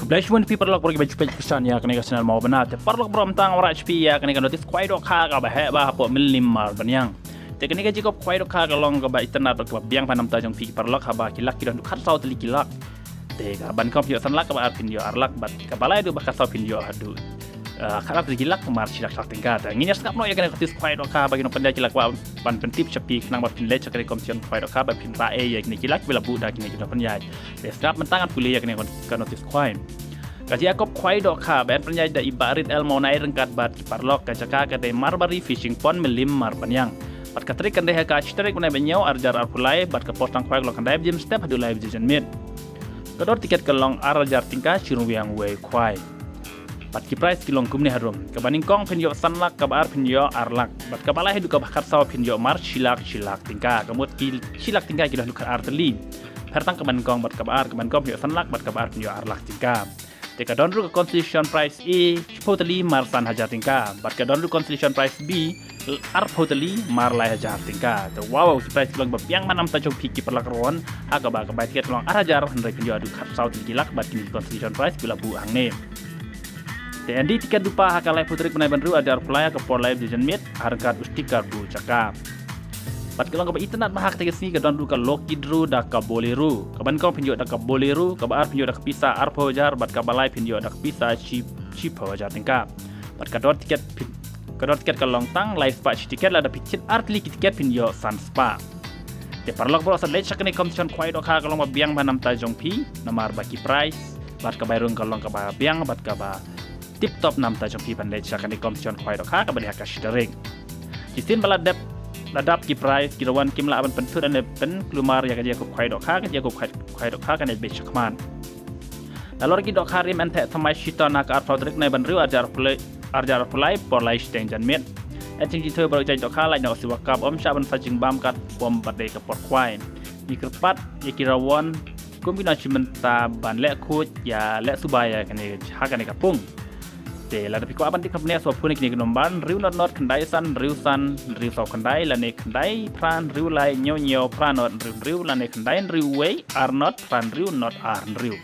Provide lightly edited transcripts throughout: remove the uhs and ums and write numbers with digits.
Kebelah pun pi perlu pergi baju pesan ya kena channel mau benar te perlu beromtang orang HP ya kena notis kuai dok ha ka bah ba po milimar banyang te kena jika kuai dok ha ka long ka ba internet ka biang panam ta jong pi perlu ha ba kilak kidan khat sau teli kilak te ka ban kom yo san lak ka ba pin yo arlak bat ka balai do ba ka sau pin yo adu kharap teli kilak mar silak sak tingkat nginya skap no ya kena notis kuai dok ha bagi no pendai kilak ba ban pentip cepi kenang ba pin le cakre komision kuai dok ha ba pin ra e ya kena kilak bila bu da kena kidan penyai te skap mentangan kuliah kena ka notis kuai Kaji akop kuai dok ha ben penyai da ibarit el monai rengkat bat kiparlok kajaka kade marbari fishing pond melim marbanyang bat katrik kande ha ka chitrik unai benyau arjar arpulai bat kapostang kuai lok kandai jim step hadu live jajan mit kador tiket kelong arjar tingka chirung wiang wei kuai bat ki price kilong kumni harum kabaning kong penyo sanlak kabar penyo arlak bat kabala hedu ka bakar saw penyo mar silak tingka kamut ki silak tingka kidah lukar arteli hartang kaban kong bat kabar kaban kong penyo sanlak bat kabar penyo arlak tingka Jika donru ke concession price A, poteli mar san hajar tingka. Bat ke donru concession price B, poteli mar lai hajar tingka. So wow, price kelang yang manam tajong piki perlakaron, aga ba kebai tiket kelang arajar hendak penjual adu kat saut gilak bat kini concession price bila bu hang ne. TND tiket dupa haka lai putrik menai bandru ada arpulaya ke por live jajan mit harga ustikar bu cakap. Bat kelang ke internet mahak tegesi ke donru ke lokidru dak ke boleru. Kaban kau pinjau dak ke boleru, kabar pinjau dak pisah arpo jar, bat kabalai pinjau dak pisah chip jar tingkap. Bat kador tiket ke longtang live spa tiket lah ada picit artli tiket pinjau san spa. Te parlok bro asal lecak ni komision kuai dok ha kalong biang banam tajong pi namar baki price bat kabairung kalong kabar biang bat kabar tip top nam tajong pi pan lecak ni komision kuai dok ha kabadi haka shidering. Kistin baladep ladap ki price kirawan kimla aban pentur dan pen kelumar ya kerja ku kuai dok ha kerja ku kuai dok ha kan be chakman lalu lagi dok hari mente thamai shita nak ar faudrik nai banru arjar pulai por lai steng jan mit eting jitu baru jai dok ha lai nak siwa kap om syaban sajing bam kat bom badai ke por kuai ni kerpat ya kirawan kombinasi menta ban lek kut ya lek subaya kan ha kan kapung te la tapi ko aban tik pne so puni kini nomban riu not kandai san riu so kandai la ne kandai pran riu lai nyo pran not riu la ne kandai riu wei are not pran riu not are riu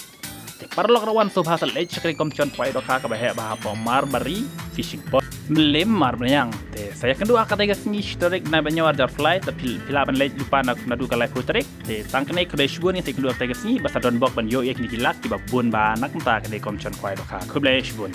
te parlok rawan so bahasa le chakri komision kuai dok ha ka bah po marbari fishing pond melim marbanyang te saya kedua kata gas ni historik na banyo arjar fly tapi pilaban le lupa nak nadu ka live putrik te tangkene kede shbun ni te kedua kata gas ni basa don bok ban yo ek ni kilak ki babun ba nak ta kede komision kuai dok ha kuble shbun